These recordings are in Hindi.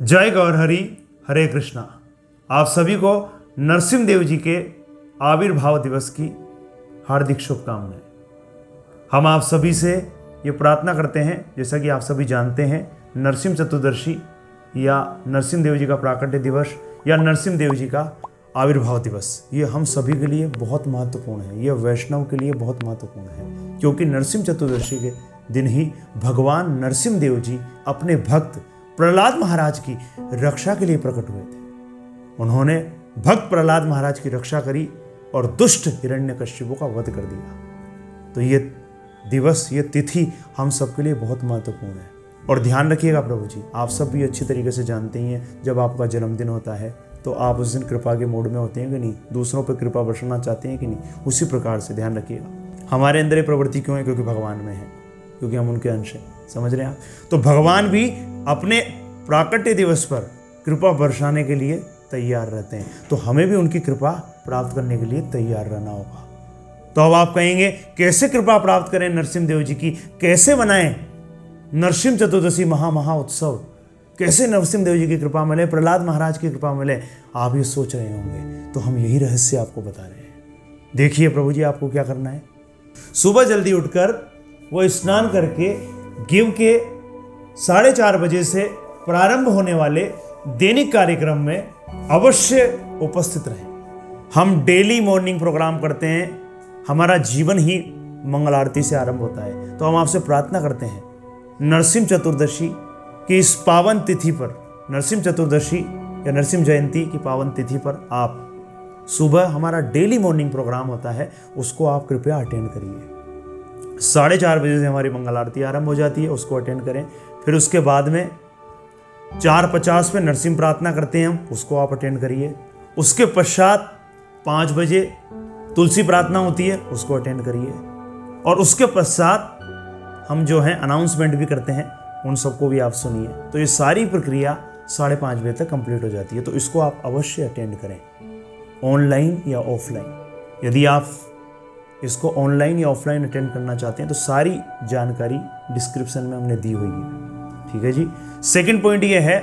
जय गौर हरि, हरे कृष्णा। आप सभी को नरसिम्ह देव जी के आविर्भाव दिवस की हार्दिक शुभकामनाएं। हम आप सभी से ये प्रार्थना करते हैं, जैसा कि आप सभी जानते हैं, नरसिम्ह चतुर्दशी या नरसिम्ह देव जी का प्राकट्य दिवस या नरसिम्ह देव जी का आविर्भाव दिवस, ये हम सभी के लिए बहुत महत्वपूर्ण है। ये वैष्णव के लिए बहुत महत्वपूर्ण है, क्योंकि नरसिम्ह चतुर्दशी के दिन ही भगवान नरसिम्ह देव जी अपने भक्त प्रहलाद महाराज की रक्षा के लिए प्रकट हुए थे। उन्होंने भक्त प्रहलाद महाराज की रक्षा करी और दुष्ट हिरण्यकश्यप का वध कर दिया। तो ये दिवस, ये तिथि हम सबके लिए बहुत महत्वपूर्ण है। और ध्यान रखिएगा प्रभु जी, आप सब भी अच्छी तरीके से जानते ही हैं, जब आपका जन्मदिन होता है तो आप उस दिन कृपा के मूड में होते हैं कि नहीं, दूसरों पर कृपा बरसाना चाहते हैं कि नहीं। उसी प्रकार से ध्यान रखिएगा, हमारे अंदर ये प्रवृत्ति क्यों है? क्योंकि भगवान में है, क्योंकि हम उनके अंश हैं। समझ रहे हैं आप? तो भगवान भी अपने प्राकट्य दिवस पर कृपा बरसाने के लिए तैयार रहते हैं, तो हमें भी उनकी कृपा प्राप्त करने के लिए तैयार रहना होगा। तो अब आप कहेंगे कैसे कृपा प्राप्त करें नरसिम्ह देव जी की, कैसे मनाएं नरसिम्ह चतुर्दशी महा उत्सव, कैसे नरसिम्ह देव जी की कृपा मिले, प्रहलाद महाराज की कृपा मिले? आप ये सोच रहे होंगे, तो हम यही रहस्य आपको बता रहे हैं। देखिए प्रभु जी, आपको क्या करना है, सुबह जल्दी उठकर वो स्नान करके गिव के 4:30 बजे से प्रारंभ होने वाले दैनिक कार्यक्रम में अवश्य उपस्थित रहें। हम डेली मॉर्निंग प्रोग्राम करते हैं, हमारा जीवन ही मंगल आरती से आरंभ होता है। तो हम आपसे प्रार्थना करते हैं, नरसिम्ह चतुर्दशी की इस पावन तिथि पर, नरसिम्ह चतुर्दशी या नरसिम्ह जयंती की पावन तिथि पर आप सुबह हमारा डेली मॉर्निंग प्रोग्राम होता है, उसको आप कृपया अटेंड करिए। 4:30 बजे से हमारी मंगल आरती आरंभ हो जाती है, उसको अटेंड करें। फिर उसके बाद में 4:50 पे नरसिम्ह प्रार्थना करते हैं हम, उसको आप अटेंड करिए। उसके पश्चात 5 बजे तुलसी प्रार्थना होती है, उसको अटेंड करिए। और उसके पश्चात हम जो हैं अनाउंसमेंट भी करते हैं, उन सबको भी आप सुनिए। तो ये सारी प्रक्रिया 5:30 बजे तक कंप्लीट हो जाती है। तो इसको आप अवश्य अटेंड करें, ऑनलाइन या ऑफलाइन। यदि आप इसको ऑनलाइन या ऑफलाइन अटेंड करना चाहते हैं तो सारी जानकारी डिस्क्रिप्शन में हमने दी हुई है, ठीक है जी। सेकंड पॉइंट ये है,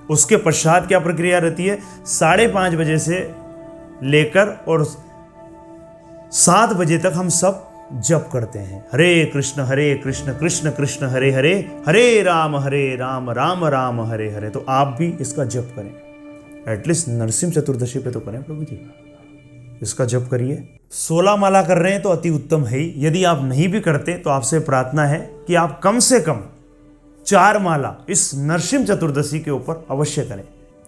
उसके पश्चात क्या प्रक्रिया रहती है, 5:30 बजे से लेकर और 7 बजे तक हम सब जप करते हैं, हरे कृष्ण कृष्ण कृष्ण हरे हरे, हरे राम राम राम हरे हरे। तो आप भी इसका जप करें, एटलीस्ट नरसिम्ह चतुर्दशी पे तो करें प्रभु जी, इसका जप करिए। 16 माला कर रहे हैं तो अति उत्तम है ही। यदि आप नहीं भी करते तो आपसे प्रार्थना है कि आप कम से कम 4 माला इस नरसिम्ह चतुर्दशी के ऊपर अवश्य करें।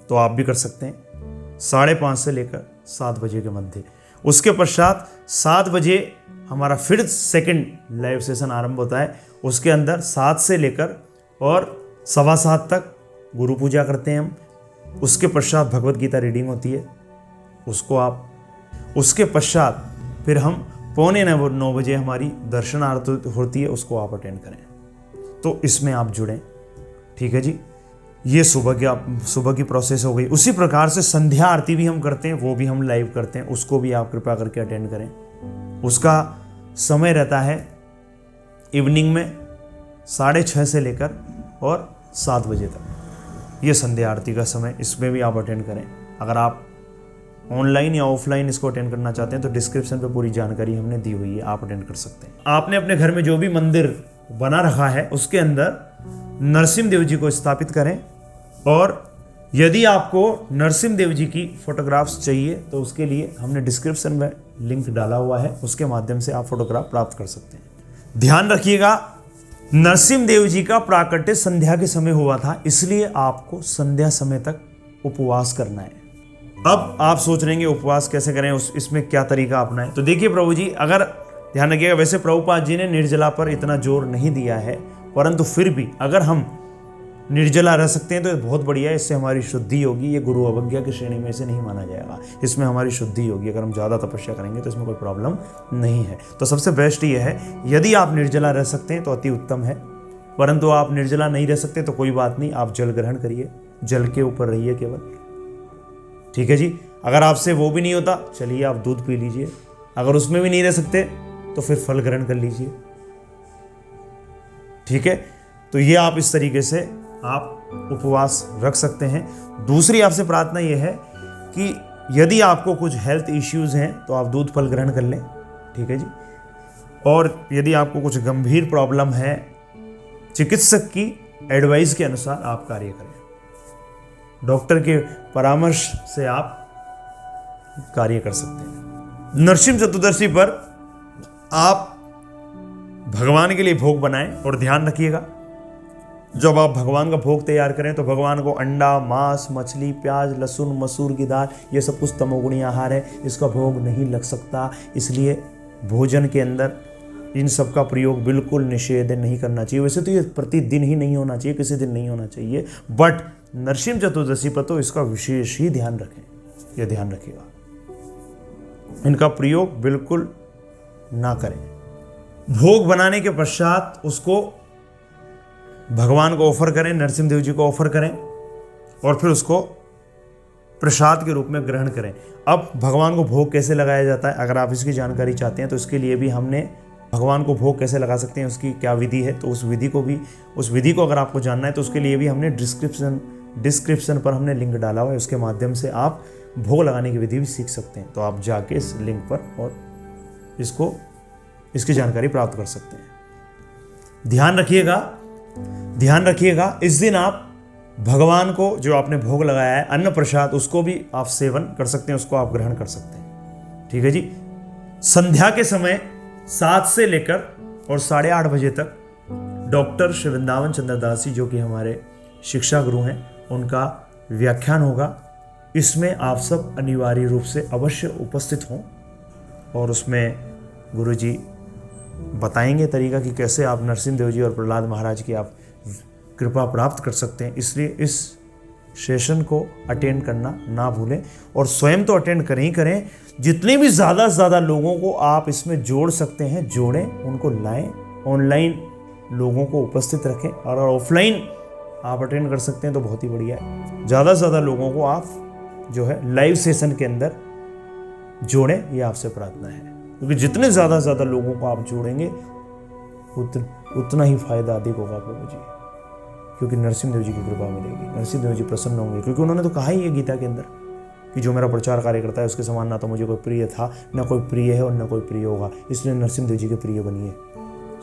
तो आप भी कर सकते हैं 5:30 से लेकर 7 बजे के मध्य। उसके पश्चात 7 बजे हमारा फिर सेकंड लाइव सेशन आरंभ होता है। उसके अंदर 7 से लेकर और 7:15 तक गुरु पूजा करते हैं हम। उसके पश्चात भगवत गीता रीडिंग होती है, उसको आप, उसके पश्चात फिर हम 8:45 बजे हमारी दर्शन आरती होती है, उसको आप अटेंड करें। तो इसमें आप जुड़ें, ठीक है जी। ये सुबह की प्रोसेस हो गई। उसी प्रकार से संध्या आरती भी हम करते हैं, वो भी हम लाइव करते हैं, उसको भी आप कृपया करके अटेंड करें। उसका समय रहता है इवनिंग में 6:30 से लेकर और 7 बजे तक, ये संध्या आरती का समय, इसमें भी आप अटेंड करें। अगर आप ऑनलाइन या ऑफलाइन इसको अटेंड करना चाहते हैं तो डिस्क्रिप्शन पे पूरी जानकारी हमने दी हुई है, आप अटेंड कर सकते हैं। आपने अपने घर में जो भी मंदिर बना रखा है उसके अंदर नरसिम्ह देव जी को स्थापित करें। और यदि आपको नरसिम्ह देव जी की फोटोग्राफ्स चाहिए तो उसके लिए हमने डिस्क्रिप्शन में लिंक डाला हुआ है, उसके माध्यम से आप फोटोग्राफ प्राप्त कर सकते हैं। ध्यान रखिएगा, नरसिम्ह देव जी का प्राकट्य संध्या के समय हुआ था, इसलिए आपको संध्या समय तक उपवास करना है। अब आप सोच रहे हैं उपवास कैसे करें, इसमें क्या तरीका अपनाएं? तो देखिए प्रभु जी, अगर ध्यान रखिएगा, वैसे प्रभुपाद जी ने निर्जला पर इतना जोर नहीं दिया है, परंतु फिर भी अगर हम निर्जला रह सकते हैं तो बहुत बढ़िया है, इससे हमारी शुद्धि होगी। ये गुरु अवज्ञा की श्रेणी में से नहीं माना जाएगा, इसमें हमारी शुद्धि होगी। अगर हम ज़्यादा तपस्या करेंगे तो इसमें कोई प्रॉब्लम नहीं है। तो सबसे बेस्ट ये है, यदि आप निर्जला रह सकते हैं तो अति उत्तम है, परंतु आप निर्जला नहीं रह सकते तो कोई बात नहीं, आप जल ग्रहण करिए, जल के ऊपर रहिए केवल, ठीक है जी। अगर आपसे वो भी नहीं होता, चलिए आप दूध पी लीजिए। अगर उसमें भी नहीं रह सकते तो फिर फल ग्रहण कर लीजिए, ठीक है। तो ये आप इस तरीके से आप उपवास रख सकते हैं। दूसरी आपसे प्रार्थना यह है कि यदि आपको कुछ हेल्थ इश्यूज हैं तो आप दूध फल ग्रहण कर लें, ठीक है जी। और यदि आपको कुछ गंभीर प्रॉब्लम है, चिकित्सक की एडवाइस के अनुसार आप कार्य करें। डॉक्टर के परामर्श से आप कार्य कर सकते हैं। नरसिंह चतुर्दशी पर आप भगवान के लिए भोग बनाएं और ध्यान रखिएगा, जब आप भगवान का भोग तैयार करें तो भगवान को अंडा, मांस, मछली, प्याज, लहसुन, मसूर की दाल, ये सब कुछ तमोगुणी आहार है, इसका भोग नहीं लग सकता। इसलिए भोजन के अंदर इन सब का प्रयोग बिल्कुल निषेध नहीं करना चाहिए। वैसे तो ये प्रतिदिन ही नहीं होना चाहिए, किसी दिन नहीं होना चाहिए, बट नरसिंह चतुर्दशी पर तो इसका विशेष ही ध्यान रखें, यह ध्यान रखिएगा, इनका प्रयोग बिल्कुल ना करें। भोग बनाने के पश्चात उसको भगवान को ऑफर करें, नरसिंह देव जी को ऑफर करें और फिर उसको प्रसाद के रूप में ग्रहण करें। अब भगवान को भोग कैसे लगाया जाता है, अगर आप इसकी जानकारी चाहते हैं तो इसके लिए भी हमने भगवान को भोग कैसे लगा सकते हैं, उसकी क्या विधि है, तो उस विधि को अगर आपको जानना है तो उसके लिए भी हमने डिस्क्रिप्शन पर हमने लिंक डाला हुआ है, उसके माध्यम से आप भोग लगाने की विधि भी सीख सकते हैं। तो आप जाके इस लिंक पर और इसकी जानकारी प्राप्त कर सकते हैं। ध्यान रखिएगा इस दिन आप भगवान को जो आपने भोग लगाया है अन्न प्रसाद, उसको भी आप सेवन कर सकते हैं, उसको आप ग्रहण कर सकते हैं, ठीक है जी। संध्या के समय 7 से लेकर और 8:30 बजे तक डॉक्टर श्री वृंदावन चंद्रदास जी, जो कि हमारे शिक्षा गुरु हैं, उनका व्याख्यान होगा। इसमें आप सब अनिवार्य रूप से अवश्य उपस्थित हों और उसमें गुरु जी बताएंगे तरीका कि कैसे आप नरसिंह देव जी और प्रहलाद महाराज की आप कृपा प्राप्त कर सकते हैं। इसलिए इस सेशन को अटेंड करना ना भूलें और स्वयं तो अटेंड करें ही करें, जितने भी ज़्यादा से ज़्यादा लोगों को आप इसमें जोड़ सकते हैं जोड़ें, उनको लाएं, ऑनलाइन लोगों को उपस्थित रखें और ऑफलाइन आप अटेंड कर सकते हैं तो बहुत ही बढ़िया है। ज़्यादा से ज़्यादा लोगों को आप जो है लाइव सेशन के अंदर जोड़ें, ये आपसे प्रार्थना है, क्योंकि जितने ज़्यादा से ज़्यादा लोगों को आप जोड़ेंगे उतना ही फायदा अधिक होगा प्रभु जी, क्योंकि नरसिंह देव जी की कृपा मिलेगी, नरसिंह देव जी प्रसन्न होंगे, क्योंकि उन्होंने तो कहा ही है गीता के अंदर कि जो मेरा प्रचार कार्य करता है उसके समान ना तो मुझे कोई प्रिय था, ना कोई प्रिय है और ना कोई प्रिय होगा। इसलिए नरसिंह देव जी के प्रिय बनिए,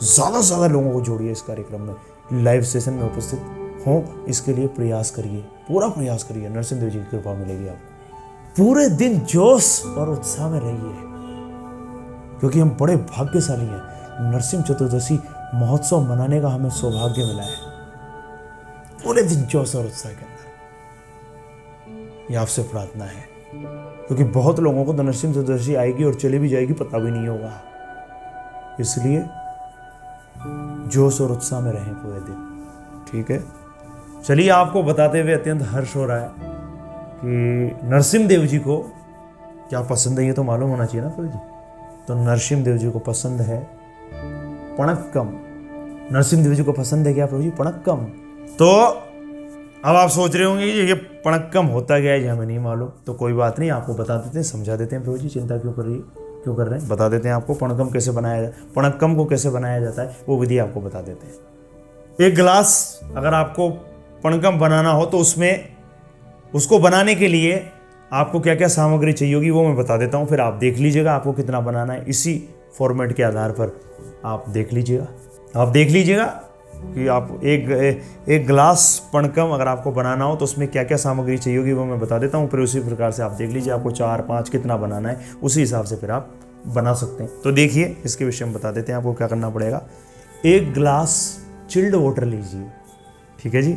ज़्यादा से ज़्यादा लोगों को जोड़िए इस कार्यक्रम में, लाइव सेशन में उपस्थित हों, इसके लिए प्रयास करिए, पूरा प्रयास करिए, नरसिंह देव जी की कृपा मिलेगी आपको। पूरे दिन जोश और उत्साह में रहिए, क्योंकि हम बड़े भाग्यशाली हैं, नरसिंह चतुर्दशी महोत्सव मनाने का हमें सौभाग्य मिला है। पूरे दिन जोश और उत्साह के अंदर, ये आपसे प्रार्थना है, क्योंकि बहुत लोगों को तो नरसिंह चतुर्दशी आएगी और चली भी जाएगी, पता भी नहीं होगा। इसलिए जोश और उत्साह में रहें पूरे दिन, ठीक है। चलिए, आपको बताते हुए अत्यंत हर्ष हो रहा है कि नरसिंह देव जी को क्या पसंद है, ये तो मालूम होना चाहिए ना प्रभु जी। तो नरसिंह देव जी को पसंद है पणक्कम। नरसिंह देव जी को पसंद है क्या प्रभु जी? पणक्कम। तो अब आप सोच रहे होंगे कि ये पणक्कम होता क्या है, हमें नहीं मालूम। तो कोई बात नहीं, आपको बता देते हैं, समझा देते हैं प्रभु जी, चिंता क्यों कर रहे हैं, बता देते हैं आपको पणक्कम कैसे बनाया जाए, पणक्कम को कैसे बनाया जाता है वो विधि आपको बता देते हैं। एक गिलास अगर आपको पणक्कम बनाना हो तो उसमें उसको बनाने के लिए आपको क्या क्या सामग्री चाहिए होगी वो मैं बता देता हूँ, फिर आप देख लीजिएगा आपको कितना बनाना है। इसी फॉर्मेट के आधार पर आप देख लीजिएगा कि आप एक गिलास पणक्कम अगर आपको बनाना हो तो उसमें क्या क्या सामग्री चाहिए होगी वो मैं बता देता हूँ, फिर उसी प्रकार से आप देख लीजिए आपको 4-5 कितना बनाना है, उसी हिसाब से फिर आप बना सकते हैं। तो देखिए, इसके विषय में बता देते हैं आपको क्या करना पड़ेगा। 1 गिलास चिल्ड वाटर लीजिए, ठीक है जी,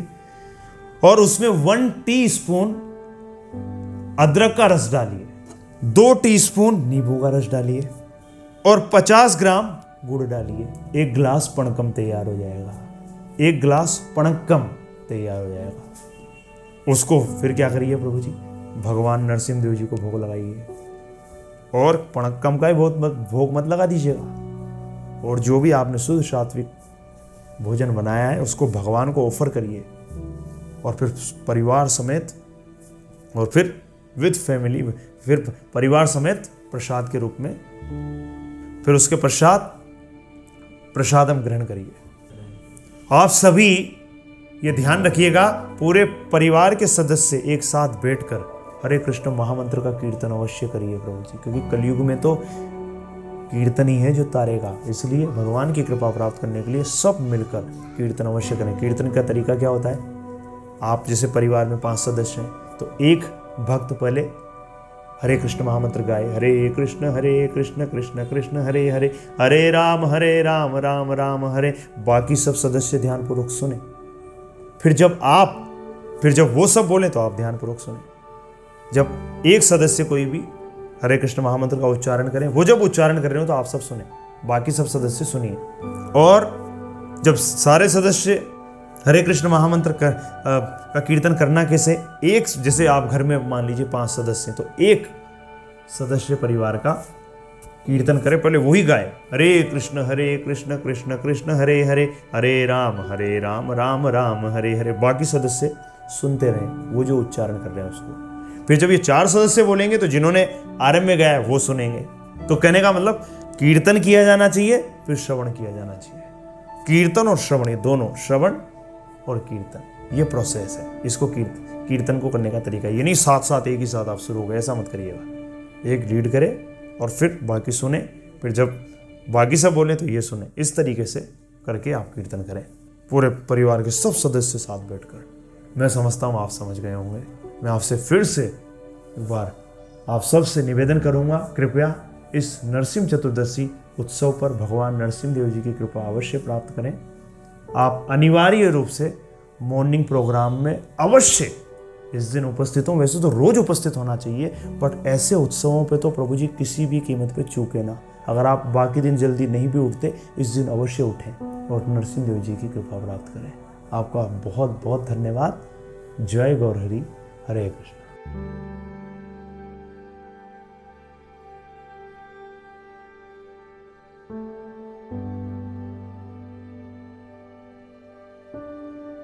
और उसमें 1 टीस्पून अदरक का रस डालिए, 2 टीस्पून नींबू का रस डालिए और 50 ग्राम गुड़ डालिए। 1 गिलास पणक्कम तैयार हो जाएगा, 1 गिलास पणक्कम तैयार हो जाएगा। उसको फिर क्या करिए प्रभु जी, भगवान नरसिंह देव जी को भोग लगाइए और पणक्कम का ही भोग मत लगा दीजिएगा, और जो भी आपने शुद्ध सात्विक भोजन बनाया है उसको भगवान को ऑफर करिए और फिर परिवार समेत और फिर विद फैमिली फिर परिवार समेत प्रसाद के रूप में फिर उसके पश्चात प्रसादम ग्रहण करिए। आप सभी ये ध्यान रखिएगा, पूरे परिवार के सदस्य एक साथ बैठकर हरे कृष्ण महामंत्र का कीर्तन अवश्य करिए प्रभु जी, क्योंकि कलयुग में तो कीर्तन ही है जो तारेगा। इसलिए भगवान की कृपा प्राप्त करने के लिए सब मिलकर कीर्तन अवश्य करें। कीर्तन का तरीका क्या होता है, आप जैसे परिवार में 5 सदस्य हैं तो एक भक्त पहले हरे कृष्ण महामंत्र गाए, हरे कृष्ण कृष्ण कृष्ण हरे हरे, हरे राम राम राम हरे। बाकी सब सदस्य ध्यानपूर्वक सुने। फिर जब वो सब बोले तो आप ध्यानपूर्वक सुने। जब एक सदस्य कोई भी हरे कृष्ण महामंत्र का उच्चारण करें, वो जब उच्चारण कर रहे हो तो आप सब सुने, बाकी सब सदस्य सुनिए। और जब सारे सदस्य हरे कृष्ण महामंत्र का कीर्तन करना कैसे, एक जैसे आप घर में मान लीजिए 5 सदस्य हैं तो एक सदस्य परिवार का कीर्तन करे, पहले वही गाए, हरे कृष्ण कृष्ण कृष्ण हरे हरे, हरे राम राम राम हरे हरे। बाकी सदस्य सुनते रहें वो जो उच्चारण कर रहे हैं उसको। फिर जब ये 4 सदस्य बोलेंगे तो जिन्होंने आरंभ में गाया वो सुनेंगे। तो कहने का मतलब कीर्तन किया जाना चाहिए, फिर श्रवण किया जाना चाहिए। कीर्तन और श्रवण, ये दोनों, श्रवण और कीर्तन, ये प्रोसेस है। इसको कीर्तन को करने का तरीका ये नहीं साथ साथ एक ही साथ आप शुरू हो गए, ऐसा मत करिएगा। एक रीड करे और फिर बाकी सुने, फिर जब बाकी सब बोले तो ये सुने। इस तरीके से करके आप कीर्तन करें पूरे परिवार के सब सदस्य साथ बैठकर। मैं समझता हूँ आप समझ गए होंगे। मैं आपसे फिर से एक बार आप सब से निवेदन करूँगा, कृपया इस नरसिंह चतुर्दशी उत्सव पर भगवान नरसिंह देव जी की कृपा अवश्य प्राप्त करें। आप अनिवार्य रूप से मॉर्निंग प्रोग्राम में अवश्य इस दिन उपस्थित हों। वैसे तो रोज उपस्थित होना चाहिए, बट ऐसे उत्सवों पे तो प्रभु जी किसी भी कीमत पे चूके ना। अगर आप बाकी दिन जल्दी नहीं भी उठते, इस दिन अवश्य उठें और नरसिंह देव जी की कृपा प्राप्त करें। आपका बहुत बहुत धन्यवाद। जय गौर हरि, हरे कृष्ण।